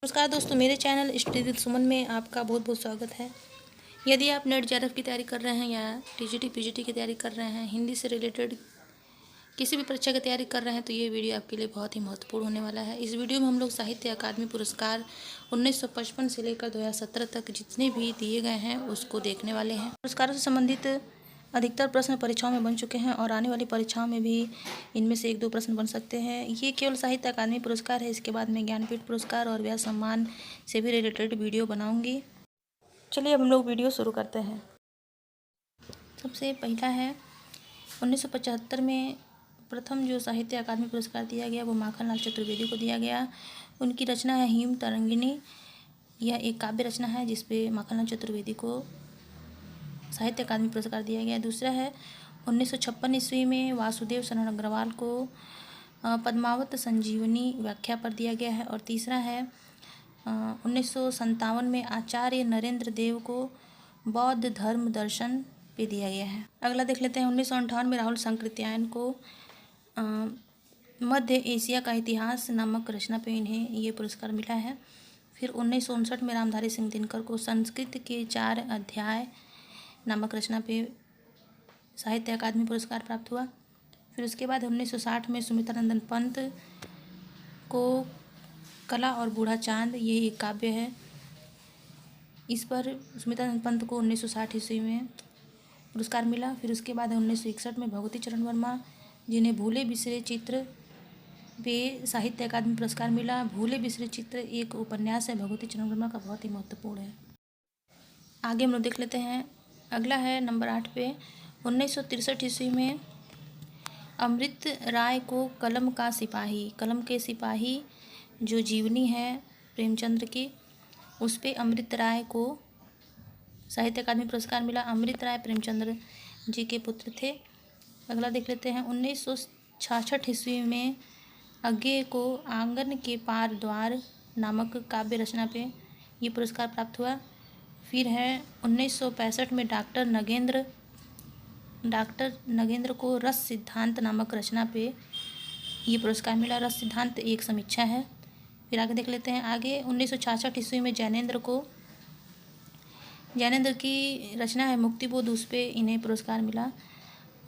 नमस्कार दोस्तों, मेरे चैनल स्टडी विद सुमन में आपका बहुत बहुत स्वागत है। यदि आप नेट जेआरएफ की तैयारी कर रहे हैं या टीजीटी पीजीटी की तैयारी कर रहे हैं, हिंदी से रिलेटेड किसी भी परीक्षा की तैयारी कर रहे हैं, तो ये वीडियो आपके लिए बहुत ही महत्वपूर्ण होने वाला है। इस वीडियो में हम लोग साहित्य अकादमी पुरस्कार 1955 से लेकर 2017 तक जितने भी दिए गए हैं उसको देखने वाले हैं। पुरस्कारों से संबंधित अधिकतर प्रश्न परीक्षाओं में बन चुके हैं और आने वाली परीक्षाओं में भी इनमें से 1-2 प्रश्न बन सकते हैं। ये केवल साहित्य अकादमी पुरस्कार है। इसके बाद मैं ज्ञानपीठ पुरस्कार और व्यास सम्मान से भी रिलेटेड वीडियो बनाऊंगी। चलिए अब हम लोग वीडियो शुरू करते हैं। सबसे पहला है 1975 में प्रथम जो साहित्य अकादमी पुरस्कार दिया गया वो माखनलाल चतुर्वेदी को दिया गया। उनकी रचना है हिम तरंगिणी। यह एक काव्य रचना है जिसपे माखनलाल चतुर्वेदी को साहित्य अकादमी पुरस्कार दिया गया। दूसरा है 1956 ईस्वी में वासुदेव शरण अग्रवाल को पद्मावत संजीवनी व्याख्या पर दिया गया है। और तीसरा है 1957 में आचार्य नरेंद्र देव को बौद्ध धर्म दर्शन पे दिया गया है। अगला देख लेते हैं 1958 में राहुल संकृत्यायन को मध्य एशिया का इतिहास नामक रचना पे इन्हें ये पुरस्कार मिला है। फिर 1959 में रामधारी सिंह दिनकर को संस्कृत के 4 अध्याय नामक रचना पे साहित्य अकादमी पुरस्कार प्राप्त हुआ। फिर उसके बाद 1960 में सुमित्रानंदन पंत को कला और बूढ़ा चांद, ये एक काव्य है, इस पर सुमित्रानंद पंत को 1960 ईस्वी में पुरस्कार मिला। फिर उसके बाद 1961 में भगवती चरण वर्मा जिन्हें भूले बिसरे चित्र पे साहित्य अकादमी पुरस्कार मिला। भूले बिसरे चित्र एक उपन्यास है भगवती चरण वर्मा का, बहुत ही महत्वपूर्ण है। आगे हम लोग देख लेते हैं। अगला है नंबर 8 पे 1963 ईस्वी में अमृत राय को कलम के सिपाही जो जीवनी है प्रेमचंद्र की, उस पे अमृत राय को साहित्य अकादमी पुरस्कार मिला। अमृत राय प्रेमचंद्र जी के पुत्र थे। अगला देख लेते हैं 1966 ईस्वी में अज्ञे को आंगन के पार द्वार नामक काव्य रचना पे ये पुरस्कार प्राप्त हुआ। फिर है 1965 में डॉक्टर नगेंद्र को रस सिद्धांत नामक रचना पे ये पुरस्कार मिला। रस सिद्धांत एक समीक्षा है। फिर आगे देख लेते हैं। आगे 1966 ईस्वी में जैनेन्द्र की रचना है मुक्तिबोध, उस पे इन्हें पुरस्कार मिला।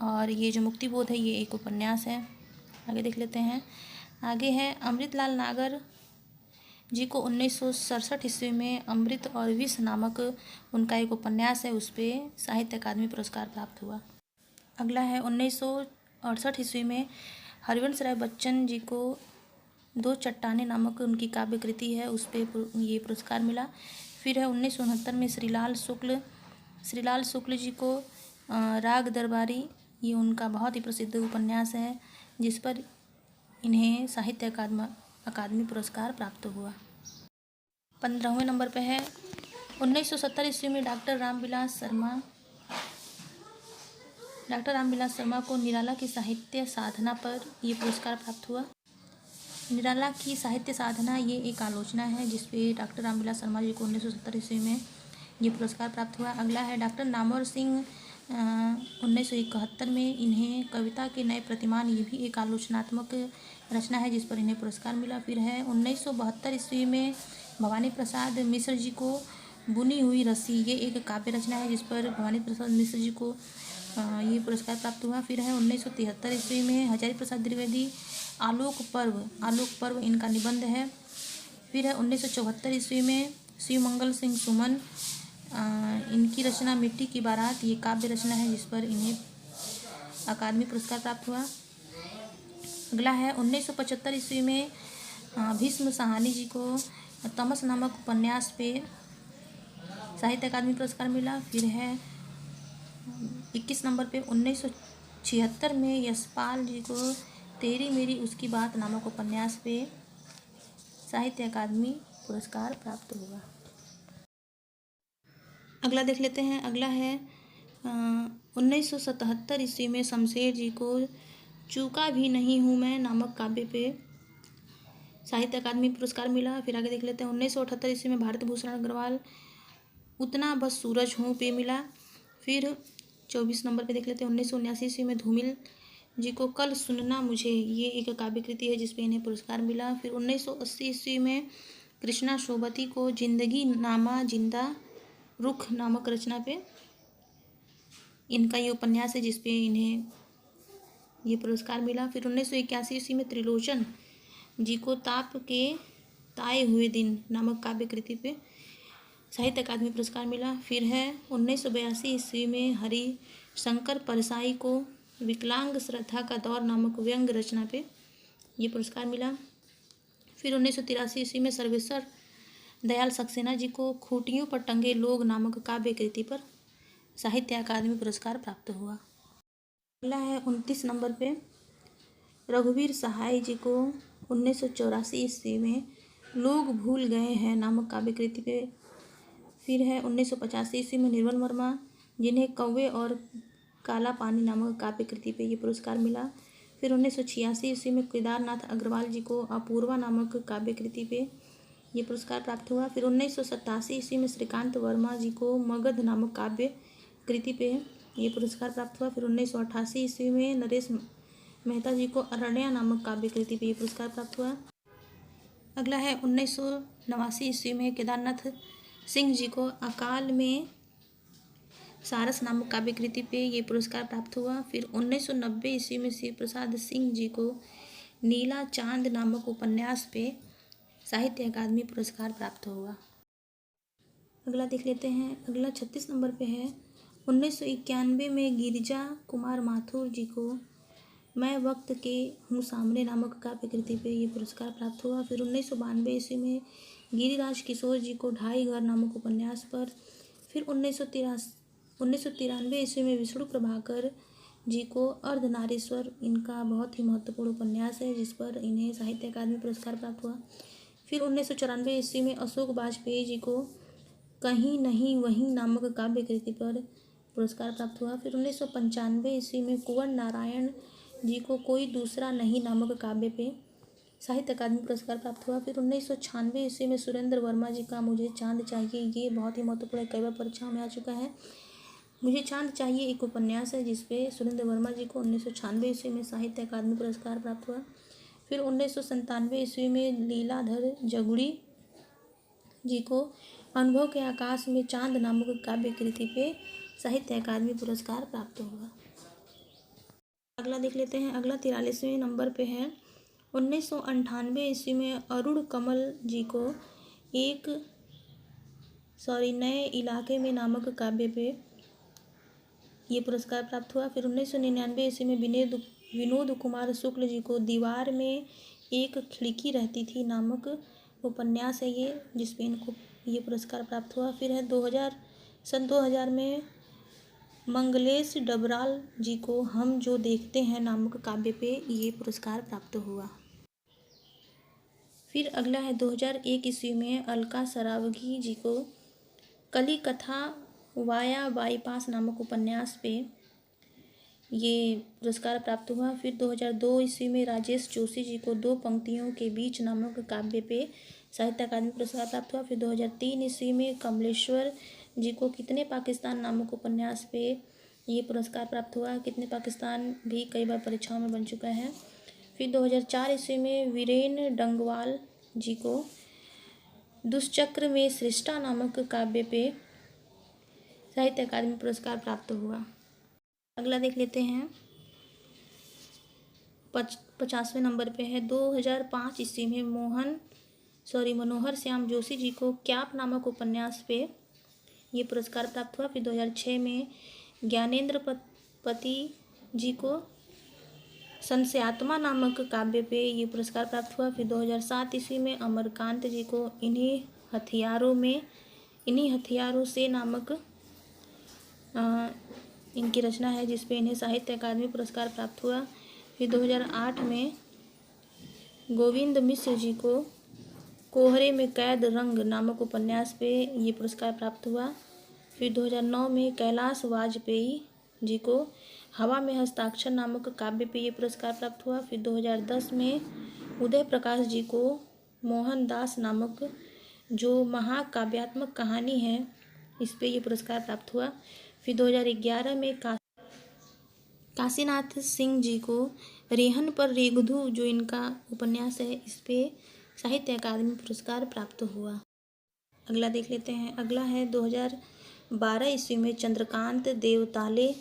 और ये जो मुक्तिबोध है ये एक उपन्यास है। आगे देख लेते हैं। आगे है अमृतलाल नागर जी को 1967 ईस्वी में अमृत और विष नामक उनका एक उपन्यास है, उस पर साहित्य अकादमी पुरस्कार प्राप्त हुआ। अगला है 1968 ईस्वी में हरिवंश राय बच्चन जी को 2 चट्टानें नामक उनकी काव्य कृति है, उस पर ये पुरस्कार मिला। फिर है 1969 में श्रीलाल शुक्ल जी को राग दरबारी, ये उनका बहुत ही प्रसिद्ध उपन्यास है जिस पर इन्हें साहित्य अकादमी पुरस्कार प्राप्त हुआ। 15वें नंबर पे है 1970 ईस्वी में डॉक्टर रामविलास शर्मा को निराला की साहित्य साधना पर ये पुरस्कार प्राप्त हुआ। निराला की साहित्य साधना ये एक आलोचना है जिसपे डॉक्टर रामविलास शर्मा जी को 1970 ईस्वी में ये पुरस्कार प्राप्त हुआ। अगला है डॉक्टर नामवर सिंह 1971 में इन्हें कविता के नए प्रतिमान, ये भी एक आलोचनात्मक रचना है जिस पर इन्हें पुरस्कार मिला। फिर है 1972 ईस्वी में भवानी प्रसाद मिश्र जी को बुनी हुई रस्सी, ये एक काव्य रचना है जिस पर भवानी प्रसाद मिश्र जी को ये पुरस्कार प्राप्त हुआ। फिर है 1973 ईस्वी में हजारी प्रसाद द्विवेदी आलोक पर्व इनका निबंध है। फिर है 1974 ईस्वी में शिवमंगल सिंह सुमन, इनकी रचना मिट्टी की बारात, ये काव्य रचना है जिस पर इन्हें अकादमी पुरस्कार प्राप्त हुआ। अगला है 1975 ईस्वी में भीष्म साहनी जी को तमस नामक उपन्यास पे साहित्य अकादमी पुरस्कार मिला। फिर है 21 नंबर पे 1976 में यशपाल जी को तेरी मेरी उसकी बात नामक उपन्यास पे साहित्य अकादमी पुरस्कार प्राप्त हुआ। अगला देख लेते हैं। अगला है 1977 ईस्वी में शमशेर जी को चूका भी नहीं हूँ मैं नामक काव्य पे साहित्य अकादमी पुरस्कार मिला। फिर आगे देख लेते हैं 1978 ईस्वी में भारत भूषण अग्रवाल उतना बस सूरज हूँ पे मिला। फिर 24 नंबर पे देख लेते हैं 1979 ईस्वी में धूमिल जी को कल सुनना मुझे, ये एक काव्य कृति है जिसपे इन्हें पुरस्कार मिला। फिर 1980 ईस्वी में कृष्णा शोभती को जिंदगी नामा जिंदा रुख नामक रचना पे इनका ये उपन्यास है जिसपे इन्हें ये पुरस्कार मिला। फिर 1981 ईस्वी में त्रिलोचन जी को ताप के ताए हुए दिन नामक काव्य कृति पे साहित्य अकादमी पुरस्कार मिला। फिर है 1982 ईस्वी में हरि शंकर परसाई को विकलांग श्रद्धा का दौर नामक व्यंग रचना पे ये पुरस्कार मिला। फिर 1983 ईस्वी में सर्वेश्वर दयाल सक्सेना जी को खूंटियों पर टंगे लोग नामक काव्य कृति पर साहित्य अकादमी पुरस्कार प्राप्त हुआ। अगला है 29 नंबर पे रघुवीर सहाय जी को 1984 ईस्वी में लोग भूल गए हैं नामक काव्य कृति पे। फिर है 1985 ईस्वी में निर्मल वर्मा जिन्हें कौवे और काला पानी नामक काव्य कृति पे ये पुरस्कार मिला। फिर 1986 ईस्वी में केदारनाथ अग्रवाल जी को अपूर्वा नामक काव्य कृति पे ये पुरस्कार प्राप्त हुआ। फिर 1987 ईस्वी में श्रीकांत वर्मा जी को मगध नामक काव्य कृति पे ये पुरस्कार प्राप्त हुआ। फिर 1988 ईस्वी में नरेश मेहता जी को अरण्या नामक काव्य कृति पे ये पुरस्कार प्राप्त हुआ। अगला है 1989 ईस्वी में केदारनाथ सिंह जी को अकाल में सारस नामक काव्य कृति पे ये पुरस्कार प्राप्त हुआ। फिर 1990 ईस्वी में शिव प्रसाद सिंह जी को नीला चांद नामक उपन्यास पे साहित्य अकादमी पुरस्कार प्राप्त हुआ। अगला देख लेते हैं। अगला 36 नंबर पे है 1991 में गिरिजा कुमार माथुर जी को मैं वक्त के हूँ सामने नामक काव्य कृति पे ये पुरस्कार प्राप्त हुआ। फिर 1992 ईस्वी में गिरिराज किशोर जी को ढाई घर नामक उपन्यास पर। फिर 1993 ईस्वी में विष्णु प्रभाकर जी को अर्धनारीश्वर इनका बहुत ही महत्वपूर्ण उपन्यास है जिस पर इन्हें साहित्य अकादमी पुरस्कार प्राप्त हुआ। फिर 1994 ईस्वी में अशोक वाजपेयी जी को कहीं नहीं वहीं नामक काव्य कृति पर पुरस्कार प्राप्त हुआ। फिर 1995 ईस्वी में कुंवर नारायण जी को कोई दूसरा नहीं नामक काव्य पे साहित्य अकादमी पुरस्कार प्राप्त हुआ। फिर 1996 ईस्वी में सुरेंद्र वर्मा जी का मुझे चांद चाहिए ये बहुत ही महत्वपूर्ण कई बार परीक्षाओं में आ चुका है। मुझे चांद चाहिए एक उपन्यास है जिसपे सुरेंद्र वर्मा जी को 1996 ईस्वी में साहित्य अकादमी पुरस्कार प्राप्त हुआ। फिर 1997 ईस्वी में लीलाधर जगुड़ी जी को अनुभव के आकाश में चांद नामक काव्य कृति पे साहित्य अकादमी पुरस्कार प्राप्त हुआ। अगला देख लेते हैं। अगला 43वें नंबर पे है 1998 ईस्वी में अरुण कमल जी को नए इलाके में नामक काव्य पे ये पुरस्कार प्राप्त हुआ। फिर 1999 ईस्वी में विनोद कुमार शुक्ल जी को दीवार में एक खिड़की रहती थी नामक उपन्यास है ये जिसपे इनको ये पुरस्कार प्राप्त हुआ। फिर है 2000 में मंगलेश डबराल जी को हम जो देखते हैं नामक काव्य पे ये पुरस्कार प्राप्त हुआ। फिर अगला है 2001 ईस्वी में अलका सरावगी जी को कली कथा वाया बाईपास नामक उपन्यास पे ये पुरस्कार प्राप्त हुआ। फिर 2002 ईस्वी में राजेश जोशी जी को दो पंक्तियों के बीच नामक काव्य पे साहित्य अकादमी पुरस्कार प्राप्त हुआ। फिर 2003 ईस्वी में कमलेश्वर जी को कितने पाकिस्तान नामक उपन्यास पे ये पुरस्कार प्राप्त हुआ। कितने पाकिस्तान भी कई बार परीक्षाओं में बन चुका है। फिर 2004 ईस्वी में वीरेन डंगवाल जी को दुष्चक्र में सृष्टा नामक काव्य पे साहित्य अकादमी पुरस्कार प्राप्त हुआ। अगला देख लेते हैं। 50वें नंबर पे है 2005 ईस्वी में मनोहर श्याम जोशी जी को क्याप नामक उपन्यास पे ये पुरस्कार प्राप्त हुआ। फिर 2006 में ज्ञानेंद्र पति जी को संशयात्मा नामक काव्य पे ये पुरस्कार प्राप्त हुआ। फिर 2007 ईस्वी में अमरकांत जी को इन्हीं हथियारों से नामक इनकी रचना है जिसपे इन्हें साहित्य अकादमी पुरस्कार प्राप्त हुआ। फिर 2008 में गोविंद मिश्र जी को कोहरे में कैद रंग नामक उपन्यास पे ये पुरस्कार प्राप्त हुआ। फिर 2009 में कैलाश वाजपेयी जी को हवा में हस्ताक्षर नामक काव्य पे ये पुरस्कार प्राप्त हुआ। फिर 2010 में उदय प्रकाश जी को मोहनदास नामक जो महाकाव्यात्मक कहानी है इस पे ये पुरस्कार प्राप्त हुआ। फिर 2011 में काशीनाथ सिंह जी को रेहन पर रेगधू जो इनका उपन्यास है इस पे साहित्य अकादमी पुरस्कार प्राप्त हुआ। अगला देख लेते हैं। अगला है 2012 ईस्वी में चंद्रकांत देवताले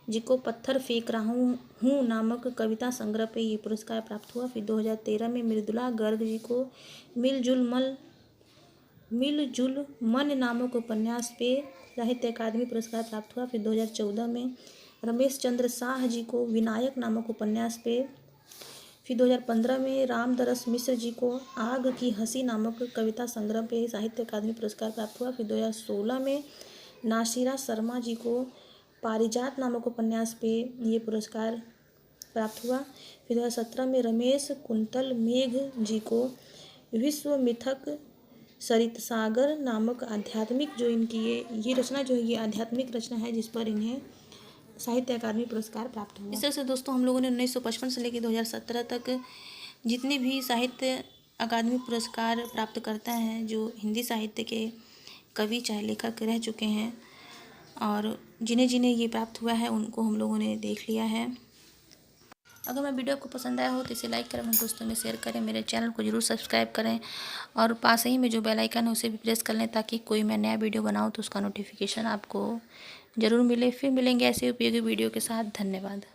जी को पत्थर फेंक रहा हूँ नामक कविता संग्रह पे ये पुरस्कार प्राप्त हुआ। फिर 2013 में मृदुला गर्ग जी को मिलजुल मन नामक उपन्यास पे साहित्य अकादमी पुरस्कार प्राप्त हुआ। फिर 2014 में रमेश चंद्र शाह जी को विनायक नामक उपन्यास पे। फिर 2015 में रामदरस मिश्र जी को आग की हंसी नामक कविता संग्रह पे साहित्य अकादमी पुरस्कार प्राप्त हुआ। फिर 2016 में नासिरा शर्मा जी को पारिजात नामक उपन्यास पे ये पुरस्कार प्राप्त हुआ। फिर 2017 में रमेश कुंतल मेघ जी को विश्व मिथक सरितसागर नामक आध्यात्मिक जो इनकी ये रचना जो है ये आध्यात्मिक रचना है जिस पर इन्हें साहित्य अकादमी पुरस्कार प्राप्त हुआ। इस तरह से दोस्तों हम लोगों ने 1955 से लेकर 2017 तक जितने भी साहित्य अकादमी पुरस्कार प्राप्त करता है जो हिंदी साहित्य के कवि चाहे लेखक रह चुके हैं और जिन्हें जिन्हें ये प्राप्त हुआ है उनको हम लोगों ने देख लिया है। अगर मैं वीडियो को पसंद आया हो तो इसे लाइक करें, अपने दोस्तों में शेयर करें, मेरे चैनल को जरूर सब्सक्राइब करें और पास ही में जो बेल आइकन है उसे भी प्रेस कर लें ताकि कोई मैं नया वीडियो बनाऊं तो उसका नोटिफिकेशन आपको ज़रूर मिले। फिर मिलेंगे ऐसे उपयोगी वीडियो के साथ। धन्यवाद।